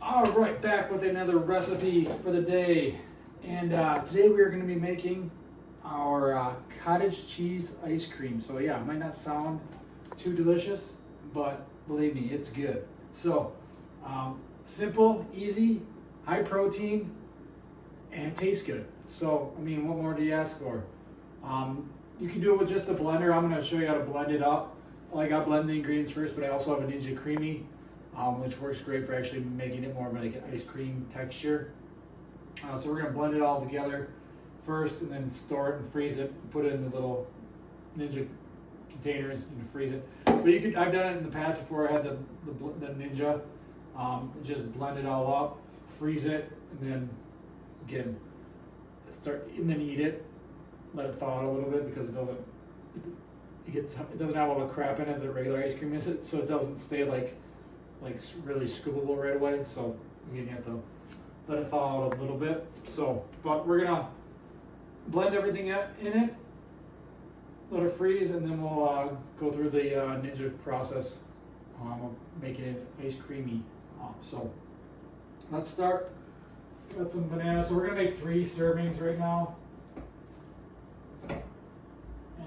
All right, back with another recipe for the day. And today we are going to be making our cottage cheese ice cream. So yeah, it might not sound too delicious, but believe me, it's good. So simple, easy, high protein, and it tastes good. So, I mean, what more do you ask for? You can do it with just a blender. I'm going to show you how to blend it up. Well, I got to blend the ingredients first, but I also have a Ninja Creamy, which works great for actually making it more of like an ice cream texture. So we're going to blend it all together first and then store it and freeze it, put it in the little Ninja containers and freeze it. But you could, I've done it in the past before I had the Ninja. Just blend it all up, freeze it, and then again and then eat it. Let it thaw out a little bit because it doesn't have all the crap in it that regular ice cream is. So it doesn't stay like really scoopable right away. So again, you have to let it thaw out a little bit. So, but we're gonna blend everything in it, let it freeze, and then we'll go through the Ninja process of making it ice creamy. So let's start. Got some bananas. So we're gonna make 3 servings right now, and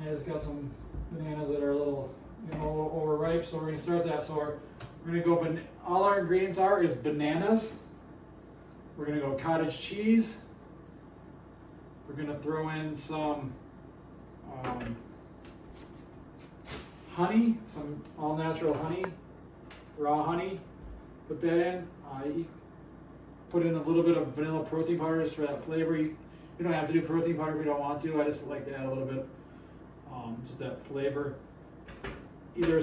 it's got some bananas that are a little, overripe. So we're gonna start that. So we're gonna go. All our ingredients is bananas. We're gonna go cottage cheese. We're gonna throw in some honey, some all natural honey, raw honey. Put that in. You put in a little bit of vanilla protein powder just for that flavor. You don't have to do protein powder if you don't want to. I just like to add a little bit, just that flavor. Either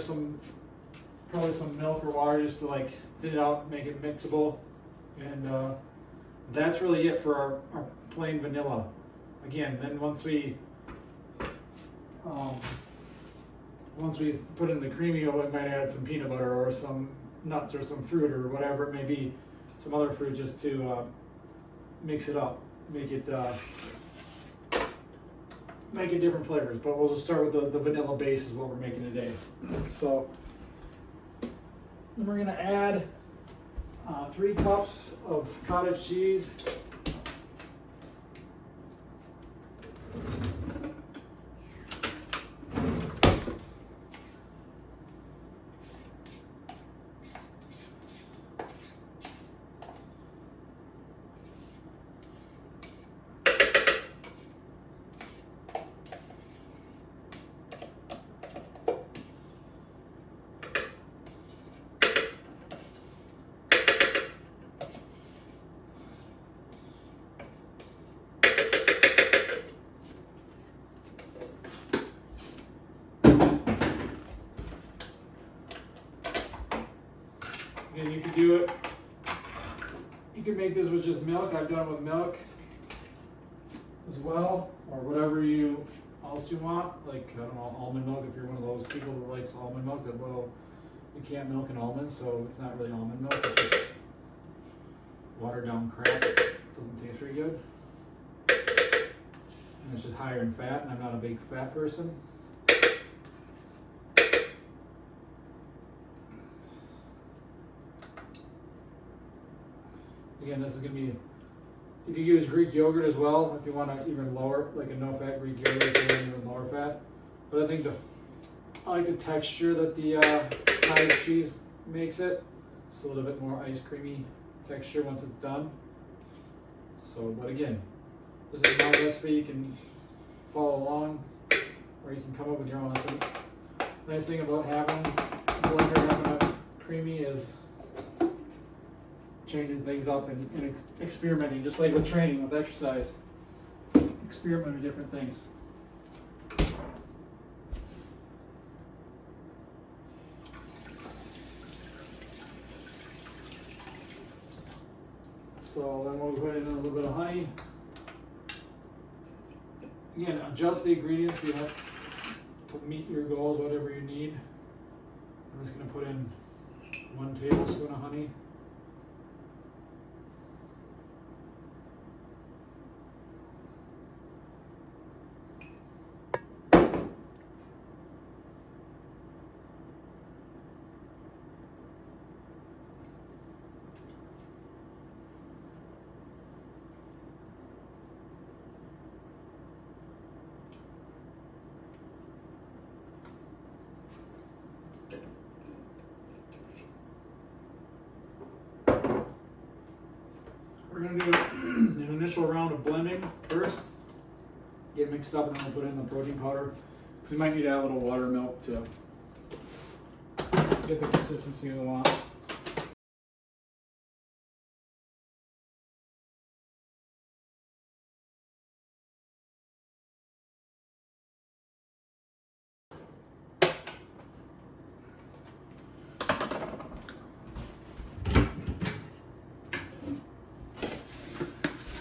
probably some milk or water just to like thin it out, make it mixable. And that's really it for our plain vanilla. Again, then once we put in the creamy, we might add some peanut butter or some nuts or some fruit or whatever it may be, some other fruit just to mix it up, make it different flavors. But we'll just start with the vanilla base is what we're making today. So then we're gonna add 3 cups of cottage cheese. Again, you can do it. You can make this with just milk. I've done it with milk as well, or whatever else you want. Like, I don't know, almond milk. If you're one of those people that likes almond milk, well, you can't milk an almond, so it's not really almond milk. It's just watered down crap. It doesn't taste very good, and it's just higher in fat. And I'm not a big fat person. Again, this is going to be, you can use Greek yogurt as well if you want to even lower, like a no-fat Greek yogurt if you want even lower fat. But I think I like the texture that the cottage cheese makes it. It's a little bit more ice creamy texture once it's done. So, but again, this is my recipe. You can follow along, or you can come up with your own. That's a nice thing about having a blender, having a creamy is changing things up and experimenting, just like with training, with exercise. Experiment with different things. So then we'll put in a little bit of honey. Again, adjust the ingredients to meet your goals, whatever you need. I'm just going to put in 1 tablespoon of honey. We're gonna do an initial round of blending first. Get it mixed up and then we'll put in the protein powder. So we might need to add a little water milk to get the consistency we want.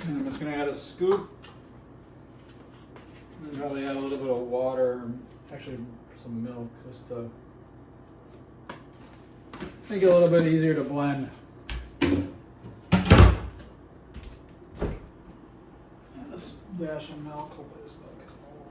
And I'm just gonna add a scoop. And probably add a little bit of water, actually some milk, just to make it a little bit easier to blend. And this dash of milk, hopefully this milk is old.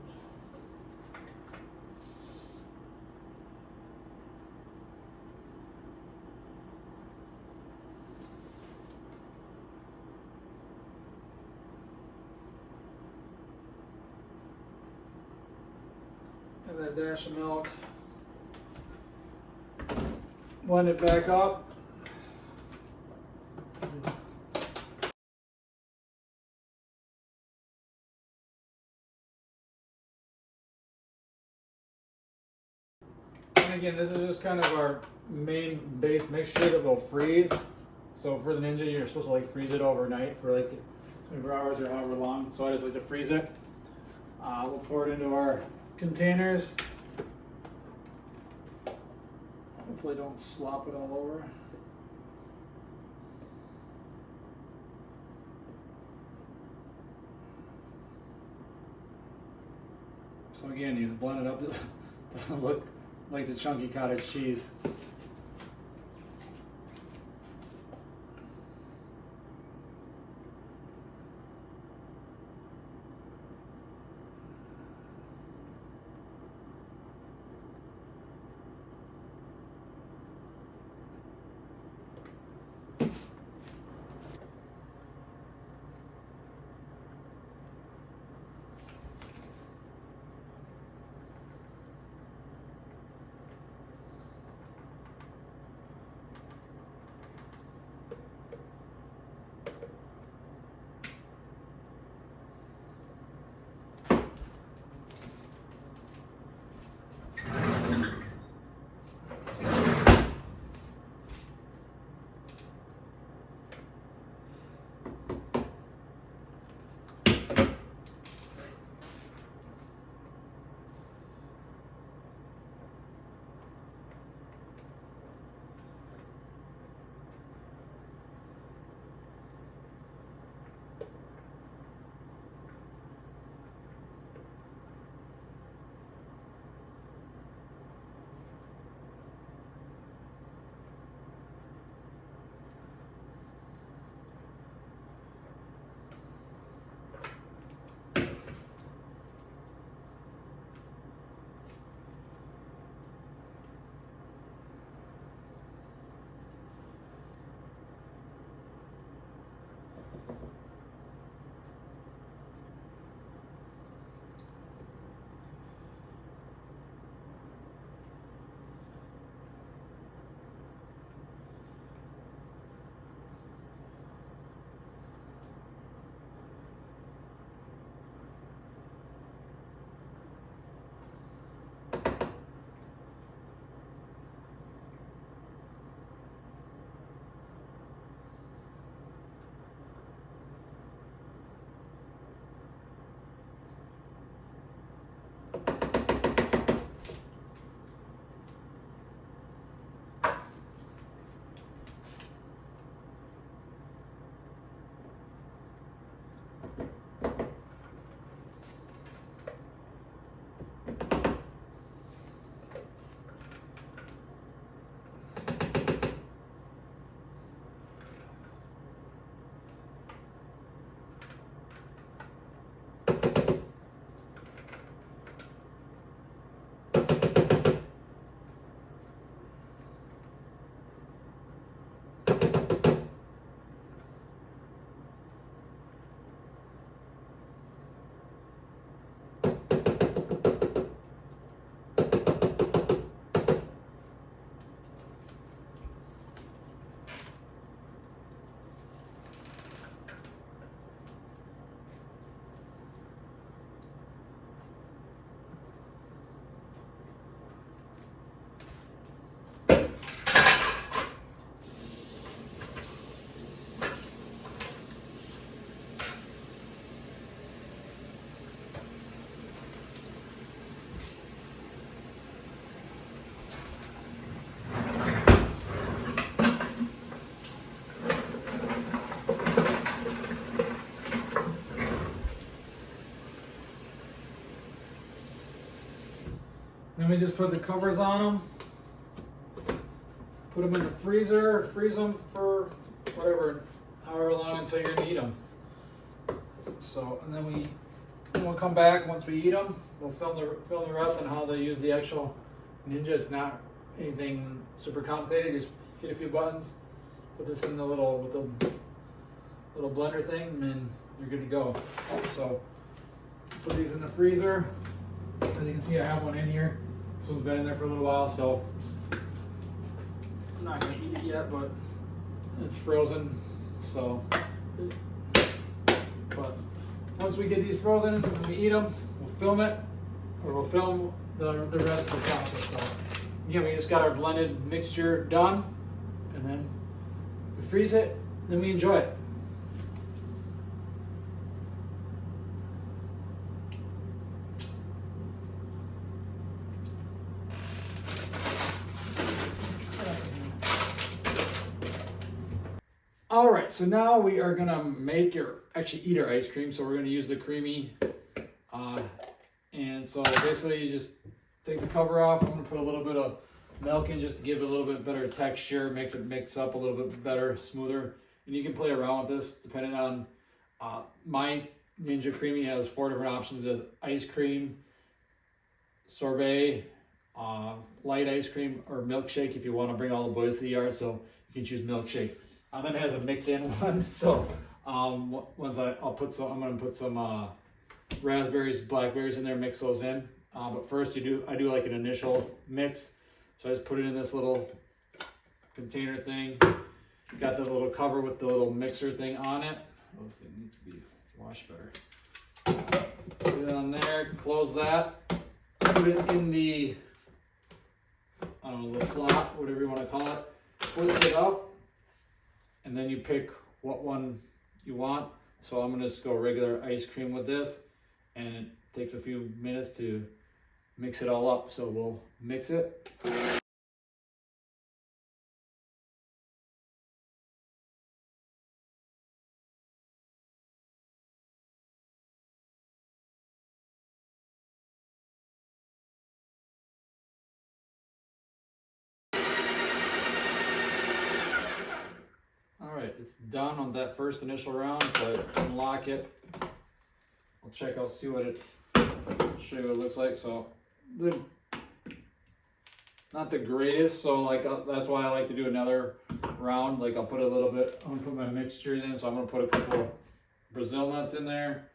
And that dash of milk. Blend it back up. And again, this is just kind of our main base mixture that will freeze. So for the Ninja, you're supposed to like freeze it overnight for like 24 hours or however long. So I just like to freeze it. We'll pour it into our containers. Hopefully don't slop it all over. So again, you blend it up. It doesn't look like the chunky cottage cheese. we just put the covers on them. Put them in the freezer, freeze them for whatever, however long until you need them. So, and then we'll come back once we eat them. We'll film the rest on how they use the actual Ninja. It's not anything super complicated. Just hit a few buttons, put this in the little blender thing, and then you're good to go. So, put these in the freezer. As you can see, I have one in here. This one's been in there for a little while, so I'm not gonna eat it yet, but it's frozen. So, but once we get these frozen and we eat them, we'll film it, or we'll film the rest of the process. So, again, we just got our blended mixture done, and then we freeze it, then we enjoy it. All right, so now we are gonna make or actually eat our ice cream. So we're gonna use the creamy, and so basically you just take the cover off. I'm gonna put a little bit of milk in just to give it a little bit better texture, makes it mix up a little bit better, smoother. And you can play around with this depending on, my Ninja Creamy has 4 different options. There's ice cream, sorbet, light ice cream, or milkshake if you wanna bring all the boys to the yard, so you can choose milkshake. Then it has a mix-in one, so once I'm gonna put some raspberries, blackberries in there, mix those in. But first, I do like an initial mix, so I just put it in this little container thing. Got the little cover with the little mixer thing on it. Oh, this thing needs to be washed better. Put it on there, close that, put it in the, I don't know, the slot, whatever you want to call it. Twist it up. And then you pick what one you want. So I'm gonna just go regular ice cream with this, and it takes a few minutes to mix it all up. So we'll mix it. Alright, it's done on that first initial round, so I unlock it. I'll check out, see what show you what it looks like. So, not the greatest, so like that's why I like to do another round. Like I'll put a little bit, I'm gonna put my mixtures in, so I'm gonna put a couple Brazil nuts in there.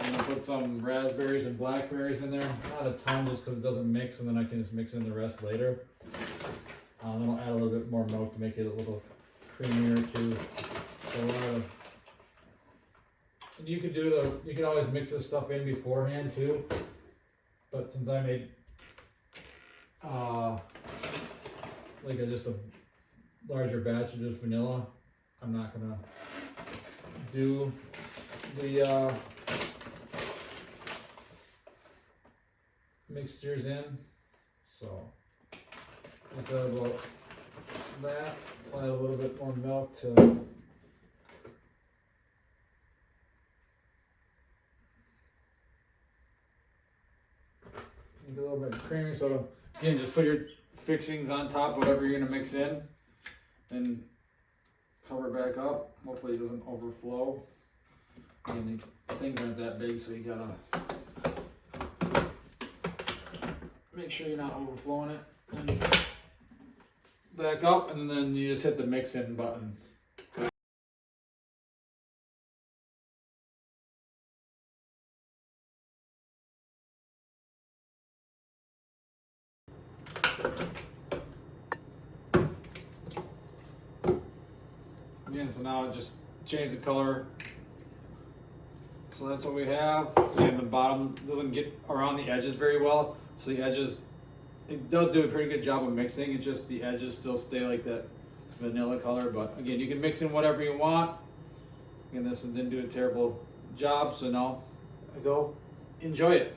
I'm gonna put some raspberries and blackberries in there. Not a ton, just because it doesn't mix, and then I can just mix in the rest later. Then I'll add a little bit more milk to make it a little creamier too. So and you could always mix this stuff in beforehand too. But since I made just a larger batch of just vanilla, I'm not gonna do the mixtures in. So instead of about that, add a little bit more milk to make it a little bit creamy. So again, just put your fixings on top, whatever you're gonna mix in, and cover it back up. Hopefully it doesn't overflow. And the things aren't that big, so you gotta make sure you're not overflowing it. And back up, and then you just hit the mix in button. Again, so now it just changed the color. So that's what we have. And the bottom doesn't get around the edges very well. So the edges, it does do a pretty good job of mixing. It's just the edges still stay like that vanilla color. But again, you can mix in whatever you want. Again, this didn't do a terrible job. So now I go enjoy it.